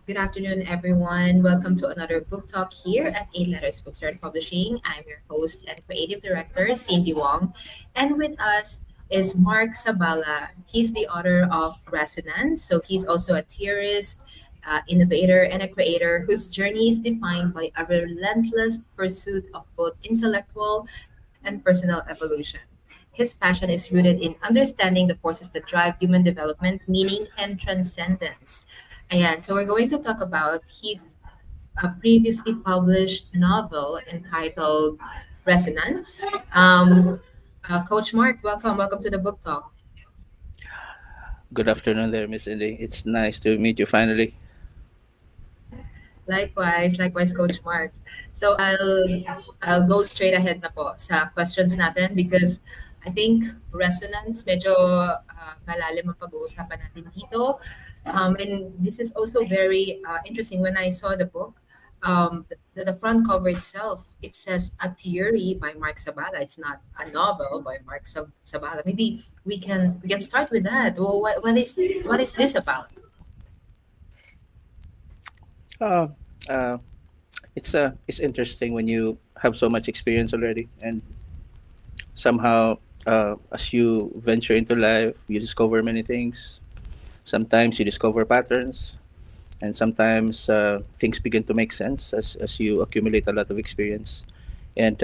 Good afternoon, everyone. Welcome to another book talk here at Eight Letters Bookstore and Publishing. I'm your host and creative director, Cindy Wong. And with us is Mark Saballa. He's the author of Resonance. So he's also a theorist, innovator, and a creator whose journey is defined by a relentless pursuit of both intellectual and personal evolution. His passion is rooted in understanding the forces that drive human development, meaning, and transcendence. And so we're going to talk about his previously published novel entitled Resonance. Coach Mark, welcome to the book talk. Good afternoon there, Miss Indy. It's nice to meet you finally. Likewise, Coach Mark. So I'll go straight ahead na po sa questions natin because I think resonance medyo malalim ang pag-uusapan natin dito. And this is also very interesting when I saw the book. The front cover itself, it says a theory by Mark Saballa. It's not a novel by Mark Saballa. Maybe we can start with that. Well, what is this about? Uh, uh, it's interesting when you have so much experience already, and somehow, as you venture into life, you discover many things. Sometimes you discover patterns, and sometimes things begin to make sense as you accumulate a lot of experience. And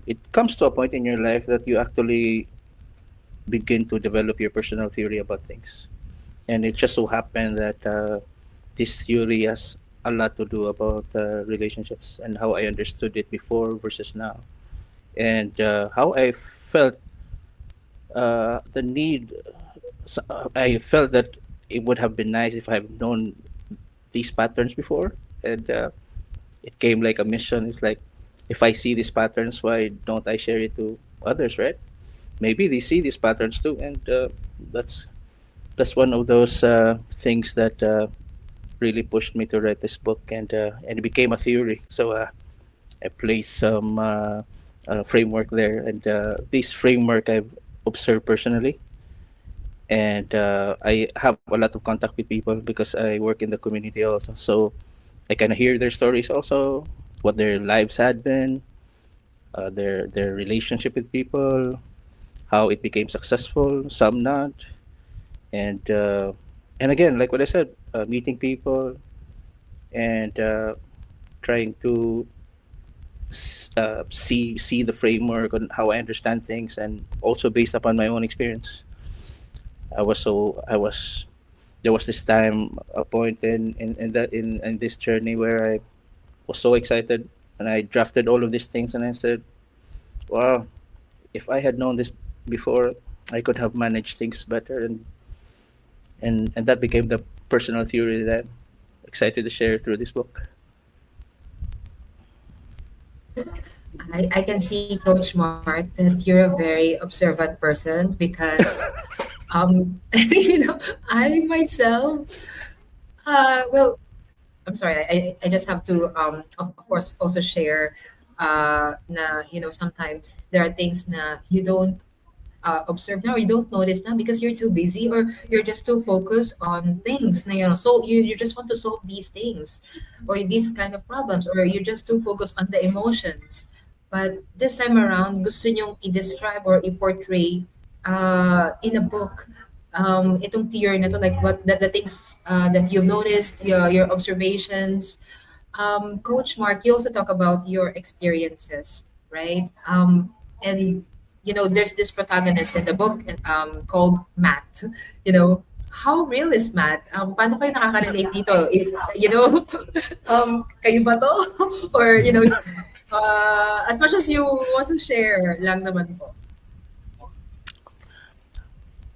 it comes to a point in your life that you actually begin to develop your personal theory about things. And it just so happened that this theory has a lot to do about relationships and how I understood it before versus now, and how I felt the need. I felt that it would have been nice if I've known these patterns before, and it came like a mission. It's like, if I see these patterns, why don't I share it to others, right? Maybe they see these patterns too, and that's that's one of those things that really pushed me to write this book, and it became a theory. So I placed some framework there, and this framework I've observed personally, and I have a lot of contact with people because I work in the community also. So I kind of hear their stories also, what their lives had been, their relationship with people, how it became successful, some not, and again, like what I said, meeting people and trying to see the framework on how I understand things, and also based upon my own experience. I was There was this time, a point in this journey where I was so excited, and I drafted all of these things, and I said, "Wow, if I had known this before, I could have managed things better." And that became the personal theory that I'm excited to share through this book. I can see, Coach Mark, that you're a very observant person because, I myself, well, I'm sorry, I just have to, of course, also share, sometimes there are things na you don't observe now, or you don't notice now because you're too busy or you're just too focused on things. Na, so you just want to solve these things or these kind of problems, or you're just too focused on the emotions. But this time around, gusto nyong i-describe or i-portray in a book itong theory na to, like what the things that you've noticed, your observations. Coach Mark, you also talk about your experiences, right? And there's this protagonist in the book called Matt. You know, how real is Matt? Paano kayo nakaka-relate dito? Kayo ba to? Or, as much as you want to share lang naman po.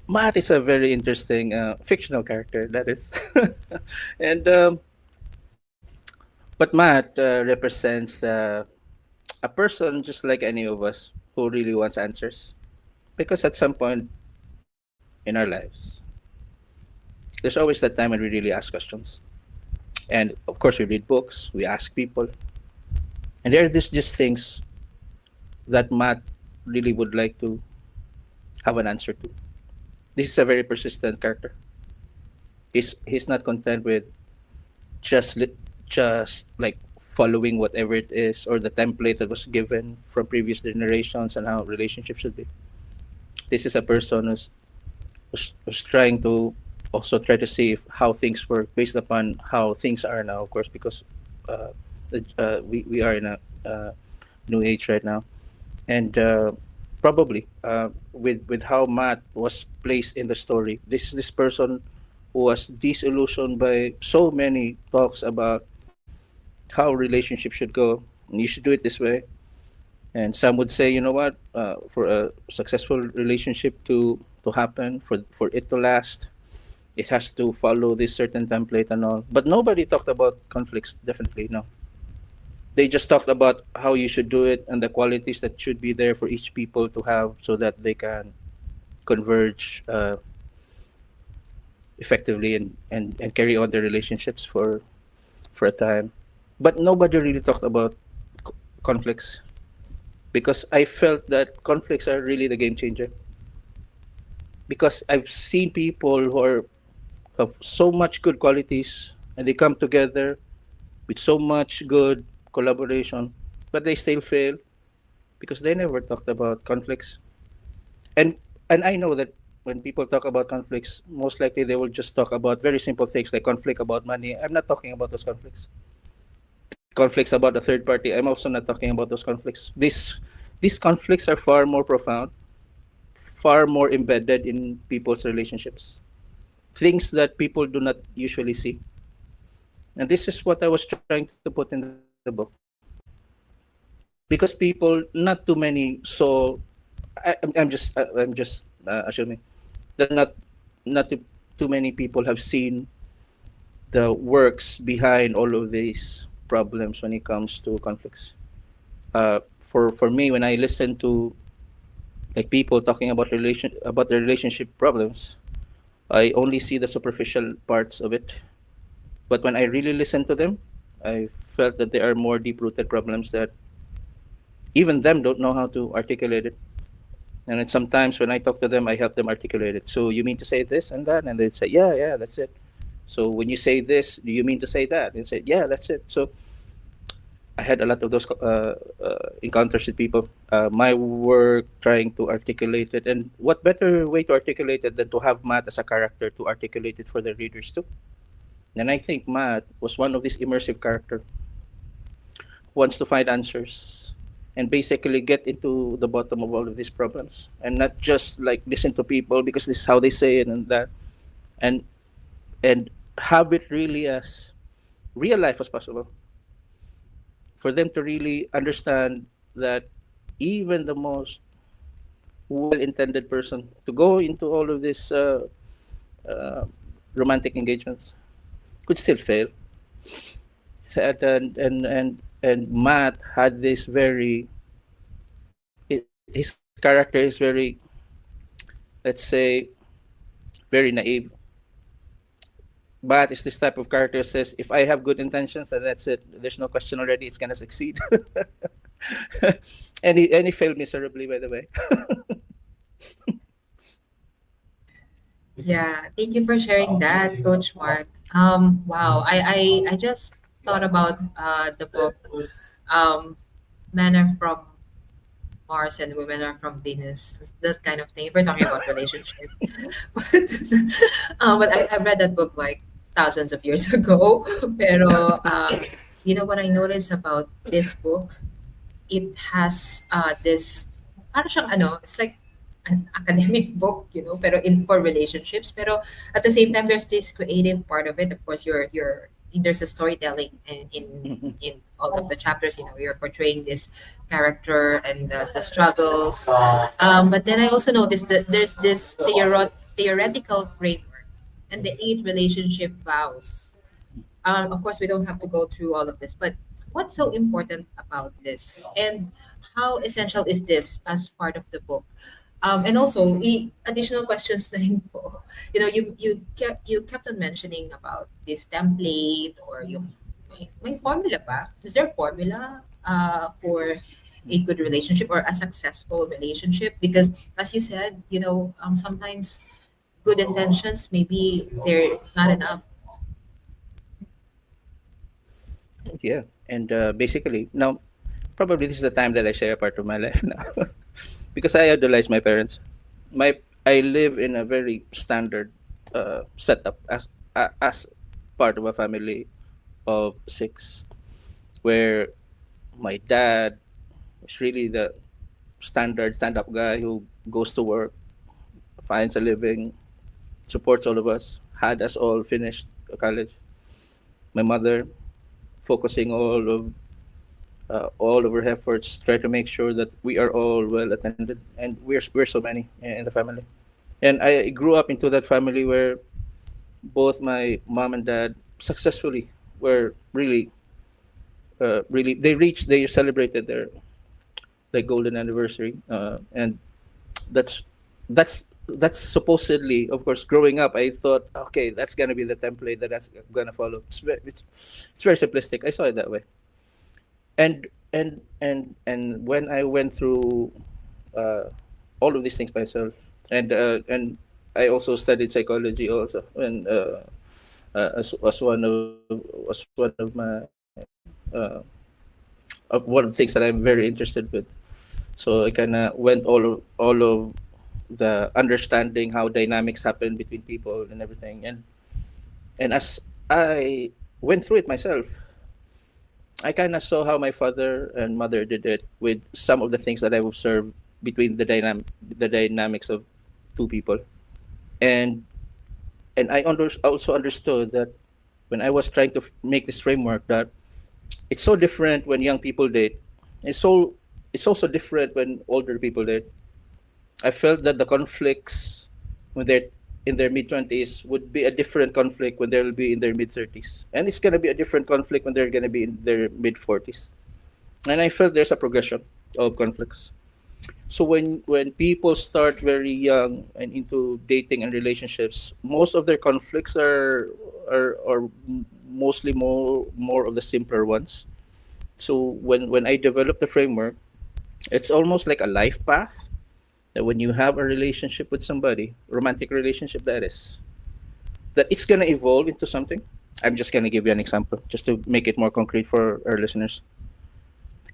Matt is a very interesting fictional character, that is, and but Matt represents a person just like any of us who really wants answers, because at some point in our lives, there's always that time when we really ask questions, and of course we read books, we ask people, and there are just things that Matt really would like to have an answer to. This is a very persistent character. He's not content with just li- just like following whatever it is or the template that was given from previous generations and how relationships should be. This is a person who's trying to also try to see if, how things work based upon how things are now, of course, because uh, we are in a new age right now, and probably with how Matt was placed in the story, this person who was disillusioned by so many talks about how relationships should go. You should do it this way, and some would say, you know what, for a successful relationship to happen, for it to last, it has to follow this certain template and all. But nobody talked about conflicts. Definitely no. They just talked about how you should do it and the qualities that should be there for each people to have so that they can converge effectively and carry on their relationships for a time. But nobody really talked about conflicts because I felt that conflicts are really the game changer. Because I've seen people who are have so much good qualities and they come together with so much good collaboration, but they still fail because they never talked about conflicts. And and I know that when people talk about conflicts, most likely they will just talk about very simple things like conflict about money. I'm not talking about those conflicts. Conflicts about a third party. I'm also not talking about those conflicts. These conflicts are far more profound, far more embedded in people's relationships. Things that people do not usually see. And this is what I was trying to put in the book. Because people, not too many saw. I'm just assuming that not too many people have seen the works behind all of these problems when it comes to conflicts. For me, when I listen to like people talking about their relationship problems, I only see the superficial parts of it. But when I really listen to them, I felt that there are more deep rooted problems that even them don't know how to articulate it. And then sometimes when I talk to them, I help them articulate it. So you mean to say this and that? And they say, yeah, yeah, that's it. So when you say this, do you mean to say that? And say, yeah, that's it. So I had a lot of those encounters with people. My work trying to articulate it, and what better way to articulate it than to have Matt as a character to articulate it for the readers too. And I think Matt was one of these immersive character who wants to find answers and basically get into the bottom of all of these problems and not just like listen to people because this is how they say it and that, and and have it really as real life as possible for them to really understand that even the most well-intended person to go into all of these uh, romantic engagements could still fail. And Matt had this very his character is very, let's say, very naive. Matt is this type of character who says if I have good intentions and that's it, there's no question already, it's gonna succeed. And he failed miserably, by the way. Yeah, thank you for sharing that, Coach Mark. Wow, I just thought about the book, um, Men Are From Mars and Women Are From Venus, that kind of thing. If we're talking about relationship, but I read that book like thousands of years ago. Pero you know what I noticed about this book? It has this parang siyang ano, it's like an academic book, you know, pero in for relationships. Pero at the same time, there's this creative part of it. Of course, you're there's a storytelling in all of the chapters. You know, you're portraying this character and the struggles. But then I also noticed that there's this theoretical framework and the 8 relationship vows. Of course, we don't have to go through all of this, but what's so important about this, and how essential is this as part of the book? And also, additional questions na rin po. You know, you kept on mentioning about this template or yung may formula ba? Is there a formula for a good relationship or a successful relationship? Because as you said, you know, sometimes good intentions maybe they're not enough. Yeah, and basically now probably this is the time that I share a part of my life now because I idolize my parents. My I live in a very standard setup as part of a family of six, where my dad is really the standard stand-up guy who goes to work, finds a living, supports all of us, had us all finished college. My mother focusing all of her efforts try to make sure that we are all well attended, and we're so many in the family. And I grew up into that family where both my mom and dad successfully were really they celebrated their like golden anniversary, and that's that's supposedly, of course, growing up I thought, okay, that's gonna be the template that that's gonna follow. It's very simplistic. I saw it that way. And when I went through uh, all of these things myself, and I also studied psychology also, and as one of my one of the things that I'm very interested with. So I kind of went all of the understanding how dynamics happen between people and everything, and as I went through it myself, I kind of saw how my father and mother did it with some of the things that I've observed between the dynamics of two people, and also understood that when I was trying to make this framework, that it's so different when young people date. It's also different when older people date. I felt that the conflicts when they're in their mid 20s would be a different conflict when they'll be in their mid 30s, and it's gonna be a different conflict when they're gonna be in their mid 40s. And I felt there's a progression of conflicts. So when people start very young and into dating and relationships, most of their conflicts are mostly more of the simpler ones. So when I developed the framework, it's almost like a life path that when you have a relationship with somebody, romantic relationship that is, that it's gonna evolve into something. I'm just gonna give you an example just to make it more concrete for our listeners.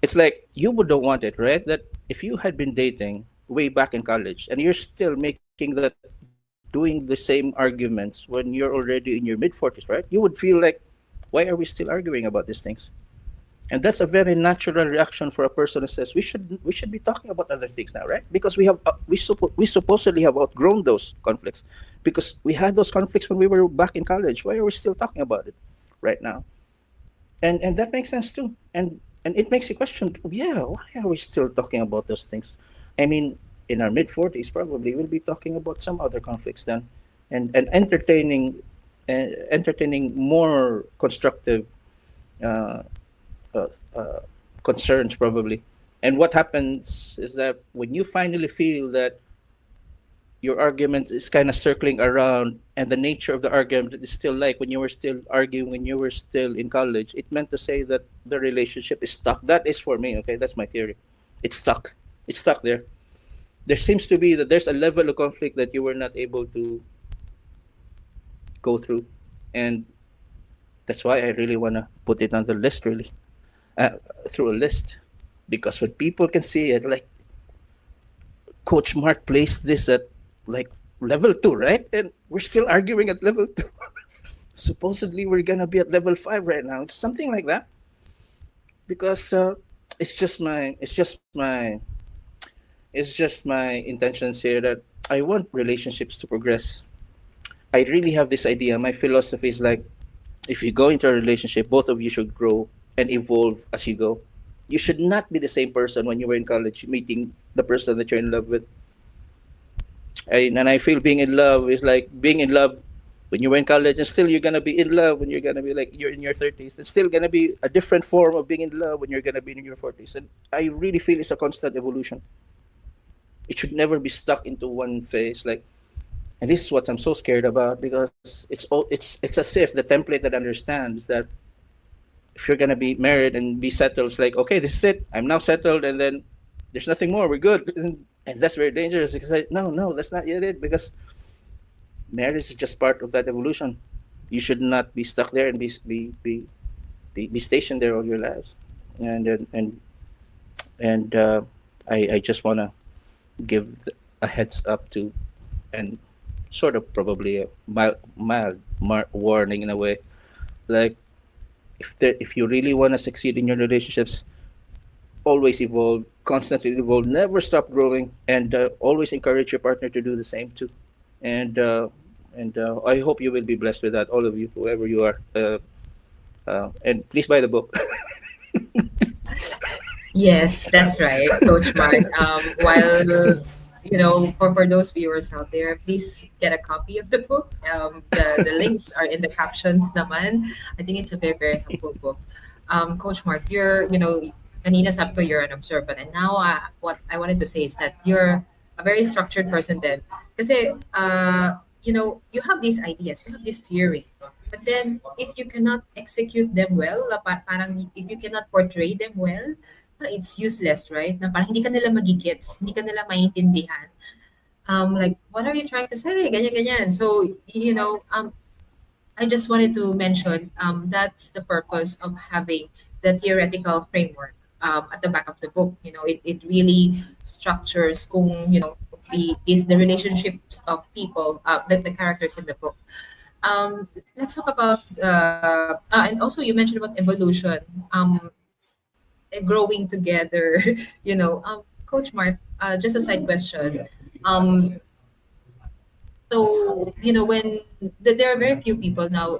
It's like you would don't want it, right? That if you had been dating way back in college and you're still making that doing the same arguments when you're already in your mid 40s, right? You would feel like, why are we still arguing about these things? And that's a very natural reaction for a person who says we should be talking about other things now, right? Because we supposedly have outgrown those conflicts, because we had those conflicts when we were back in college. Why are we still talking about it right now? And that makes sense too. And it makes you question, yeah, why are we still talking about those things? I mean, in our mid 40s, probably we'll be talking about some other conflicts then, and entertaining more constructive uh, uh, uh, concerns probably. And what happens is that when you finally feel that your argument is kind of circling around, and the nature of the argument is still like when you were still arguing when you were still in college, it meant to say that the relationship is stuck. That is for me, okay? That's my theory. It's stuck. It's stuck there. There seems to be that there's a level of conflict that you were not able to go through. And that's why I really want to put it on the list, really, uh, through a list. Because when people can see it, like Coach Mark placed this at like level 2, right? And we're still arguing at level 2. Supposedly we're gonna be at level 5 right now. It's something like that. Because it's just my intentions here that I want relationships to progress. I really have this idea. My philosophy is like, if you go into a relationship, both of you should grow and evolve as you go. You should not be the same person when you were in college meeting the person that you're in love with. And I feel being in love is like being in love when you were in college, and still you're gonna be in love when you're gonna be like you're in your 30s. It's still gonna be a different form of being in love when you're gonna be in your 40s. And I really feel it's a constant evolution. It should never be stuck into one phase. Like, and this is what I'm so scared about, because it's as if the template that understands that if you're gonna be married and be settled, it's like, okay, this is it. I'm now settled, and then there's nothing more. We're good. And that's very dangerous, because no, that's not yet it, because marriage is just part of that evolution. You should not be stuck there and be be stationed there all your lives. And and and and uh, I just want to give a heads up to, and sort of probably a mild warning in a way, like if you really want to succeed in your relationships, always evolve, constantly evolve, never stop growing, and always encourage your partner to do the same too. And I hope you will be blessed with that, all of you, whoever you are. And please buy the book. Yes, that's right, Coach Mark. While for those viewers out there, please get a copy of the book. The links are in the captions naman. I think it's a very, very helpful book. Coach Mark, kanina sabi ko you're an observant, and now what I wanted to say is that you're a very structured person then. Kasi, you have these ideas, you have this theory, but then if you cannot execute them well, parang if you cannot portray them well, parang it's useless, right? Na parang hindi ka nila magigets, hindi ka nila maintindihan. Like, what are you trying to say? Ganyan, ganyan. So, I just wanted to mention that's the purpose of having the theoretical framework at the back of the book. It really structures the relationships of people, the characters in the book. Let's talk about, and also you mentioned about evolution, growing together. Coach Mark, just a side question. Um, when there are very few people now,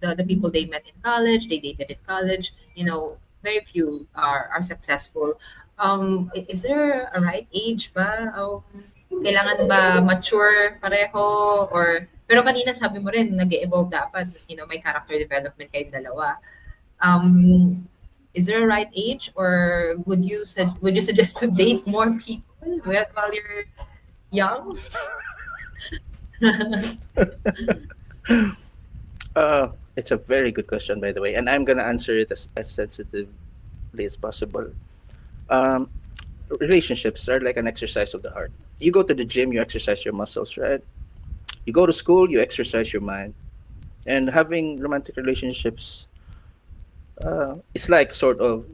the people they met in college, they dated in college, very few are successful. Is there a right age ba? Kailangan ba mature pareho? Pero kanina sabi mo rin, nag-evolve dapat, may character development kayong dalawa. Is there a right age, or would you suggest to date more people while you're young? It's a very good question, by the way, and I'm gonna answer it as sensitively as possible. Um, Relationships are like an exercise of the heart. You go to the gym, you exercise your muscles, right? You go to school, you exercise your mind. And having romantic relationships, it's like sort of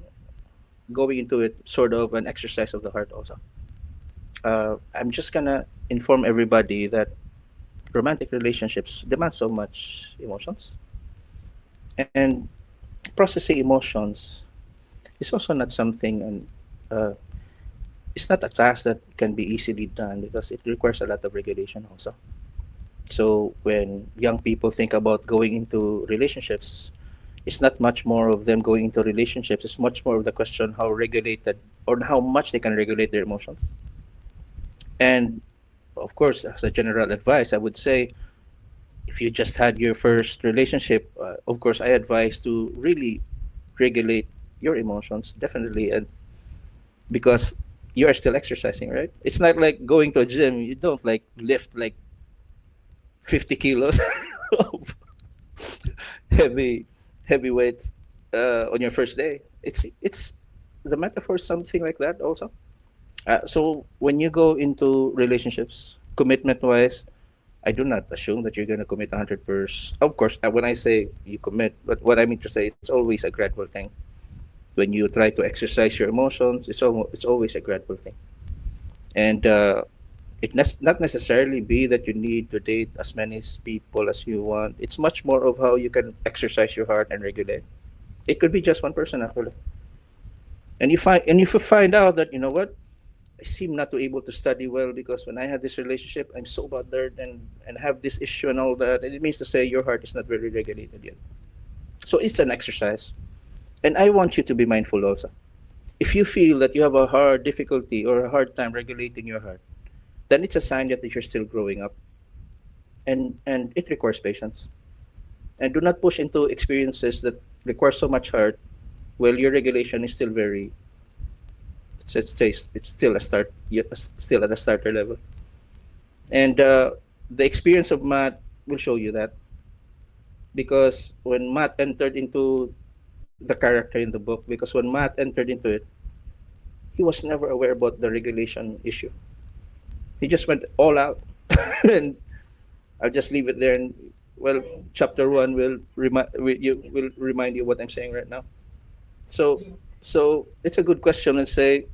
going into it, sort of an exercise of the heart also. I'm just gonna inform everybody that romantic relationships demand so much emotions, and processing emotions is also not something, and it's not a task that can be easily done because it requires a lot of regulation also. So when young people think about going into relationships, it's not much more of them going into relationships. It's much more of the question how regulated or how much they can regulate their emotions. And of course, as a general advice, I would say if you just had your first relationship, of course, I advise to really regulate your emotions, definitely, and because you are still exercising, right? It's not like going to a gym. You don't like lift like 50 kilos of heavy heavy weights on your first day. It's the metaphor is something like that also. So when you go into relationships, commitment wise, I do not assume that you're gonna commit 100%. Of course, when I say you commit, but what I mean to say, it's always a gradual thing. When you try to exercise your emotions, it's always a gradual thing, and not necessarily be that you need to date as many people as you want. It's much more of how you can exercise your heart and regulate. It could be just one person actually, and if you find out that, you know what, I seem not to able to study well because when I have this relationship, I'm so bothered and have this issue and all that. And it means to say your heart is not very regulated yet. So it's an exercise, and I want you to be mindful also. If you feel that you have a hard difficulty or a hard time regulating your heart, then it's a sign that you're still growing up, and it requires patience. And do not push into experiences that require so much heart while your regulation is still very, it's still a start, still at the starter level. And the experience of Matt will show you that, because when Matt entered into the character in the book, because when Matt entered into it, he was never aware about the regulation issue. He just went all out, and I'll just leave it there. And well, chapter one will remind you what I'm saying right now. So it's a good question and say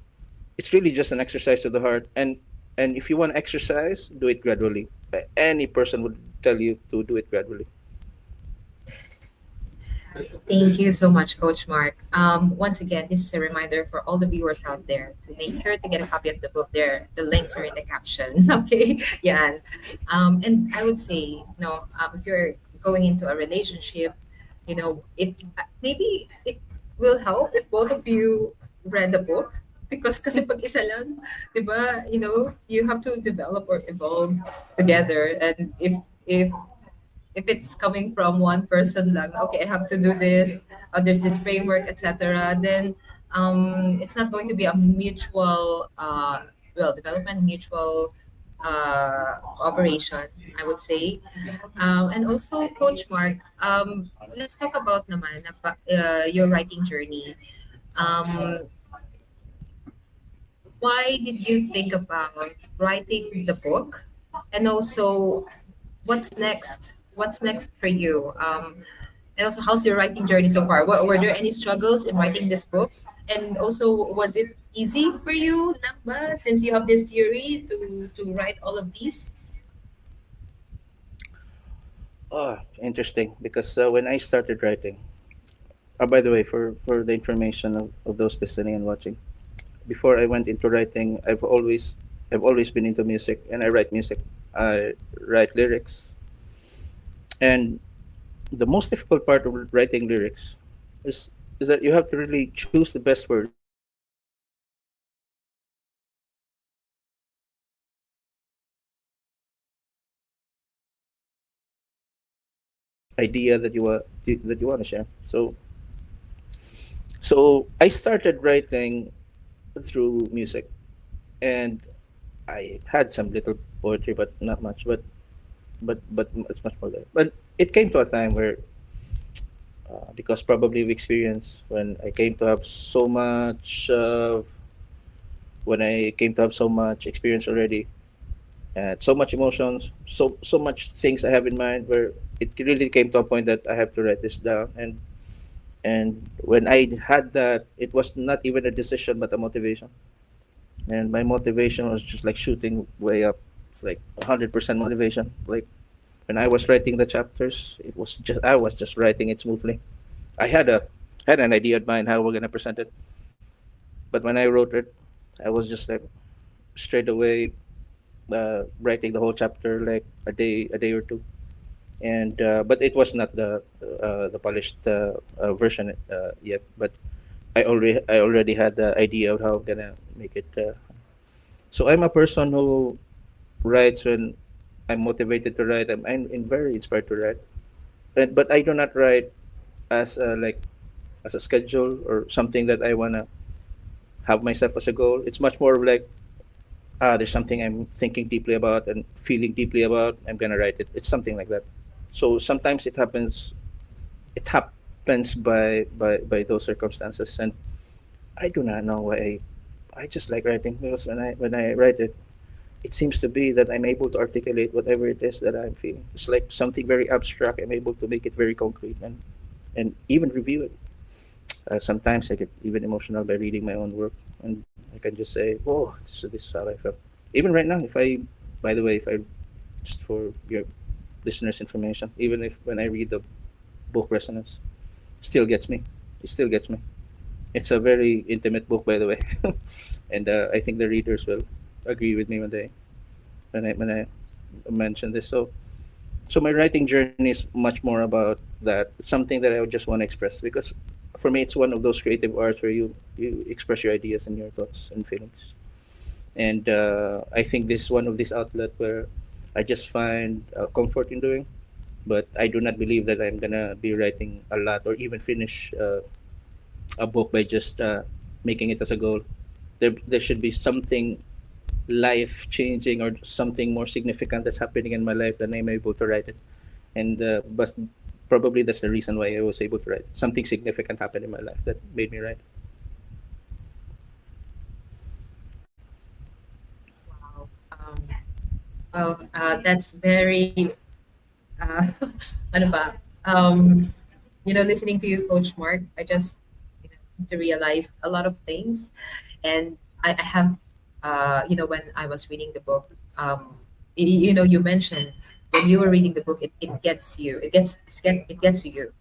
it's really just an exercise of the heart, and if you want to exercise, do it gradually. Any person would tell you to do it gradually. Thank you so much, Coach Mark. Once again, this is a reminder for all the viewers out there to make sure to get a copy of the book. There, the links are in the caption. Okay, yeah. And I would say, if you're going into a relationship, it maybe it will help if both of you read the book because kasi pag isa lang, 'di ba? You have to develop or evolve together, and if it's coming from one person lang, okay, I have to do this, there's this framework, etc., then it's not going to be a mutual, development, mutual cooperation, I would say. And also, Coach Mark, let's talk about naman your writing journey. Um, why did you think about writing the book? And also, what's next? What's next for you? And also, how's your writing journey so far? Were there any struggles in writing this book? And also, was it easy for you, Lamba, since you have this theory to write all of these? Oh, interesting. Because when I started writing, by the way, for the information of those listening and watching, before I went into writing, I've always been into music, and I write music. I write lyrics, and the most difficult part of writing lyrics is is that you have to really choose the best words and choose the best melody to convey the idea that you want to share. So I started writing through music, and I had some little poetry, but not much. But it's much more there. But it came to a time where, because probably of experience, when I came to have so much experience already, and so much emotions, so much things I have in mind, where it really came to a point that I have to write this down. And when I had that, it was not even a decision but a motivation. And my motivation was just like shooting way up. It's like 100% motivation. Like when I was writing the chapters, I was just writing it smoothly. I had an idea in mind how we're gonna present it, but when I wrote it, I was just like straight away writing the whole chapter like a day or two. And but it was not the polished version yet. But I already had the idea of how I'm gonna make it. So I'm a person who writes when I'm motivated to write. I'm very inspired to write, but I do not write as as a schedule or something that I wanna have myself as a goal. It's much more of like, there's something I'm thinking deeply about and feeling deeply about. I'm gonna write it. It's something like that. So sometimes it happens. It happens by those circumstances, and I do not know why. I just like writing because when I write it, it seems to be that I'm able to articulate whatever it is that I'm feeling. It's like something very abstract. I'm able to make it very concrete and even review it. Sometimes I get even emotional by reading my own work, and I can just say, "Whoa, this is how I felt." Even right now, by the way, if I just for your listeners' information, even if when I read the book Resonance, still gets me. It still gets me. It's a very intimate book, by the way, and I think the readers will agree with me when I mention this. So my writing journey is much more about that. Something that I would just want to express because for me it's one of those creative arts where you express your ideas and your thoughts and feelings. And I think this is one of these outlets where I just find comfort in doing. But I do not believe that I'm gonna be writing a lot or even finish a book by just making it as a goal. There should be something life changing or something more significant that's happening in my life that I'm able to write it. And but probably that's the reason why I was able to write. Something significant happened in my life that made me write. Wow. Well, that's very ano ba? Listening to you, Coach Mark, I just to realize a lot of things, and I have, when I was reading the book, you mentioned when you were reading the book, it gets you, it gets to you,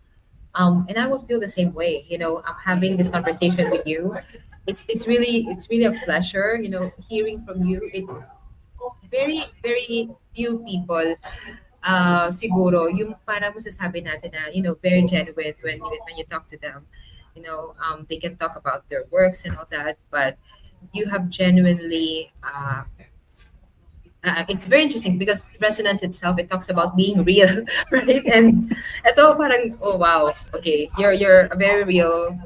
and I would feel the same way. I'm having this conversation with you. It's really a pleasure, hearing from you. It very very few people siguro yung parang masasabi natin na very genuine when you talk to them. They can talk about their works and all that, but you have genuinely it's very interesting because resonance itself, it talks about being real, right? And ito parang, oh wow, okay, you're a very real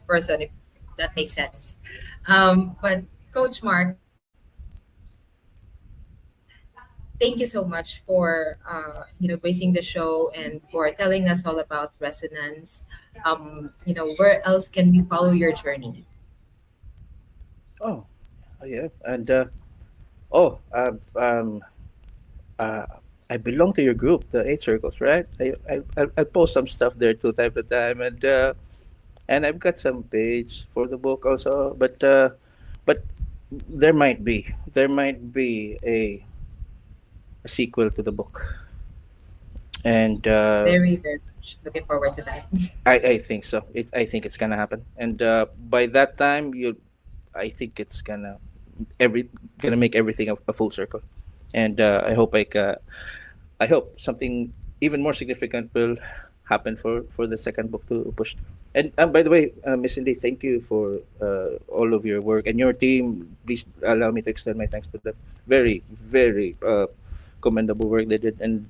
person, if that makes sense. But Coach Mark, thank you so much for gracing the show and for telling us all about resonance. Where else can we follow your journey? Oh, yeah. And oh, uh, I belong to your group, the Eight Circles, right? I post some stuff there too, time to time, and I've got some page for the book also. But there might be a sequel to the book, and Very, very much looking forward to that. I think so. I think it's gonna happen, and by that time I think it's every gonna make everything a full circle, and I hope something even more significant will happen for the second book to push. And by the way, Miss Cindy, thank you for all of your work and your team. Please allow me to extend my thanks to them. Very, very commendable work they did, and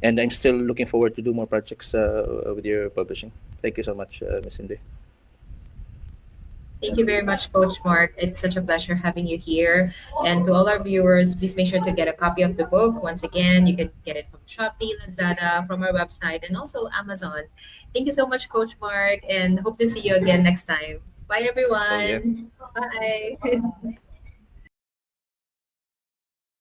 I'm still looking forward to do more projects with your publishing. Thank you so much, Miss Cindy. Thank you very much, Coach Mark. It's such a pleasure having you here. And to all our viewers, please make sure to get a copy of the book. Once again, you can get it from Shopee, Lazada, from our website, and also Amazon. Thank you so much, Coach Mark, and hope to see you again next time. Bye, Oh yeah. everyone. Bye.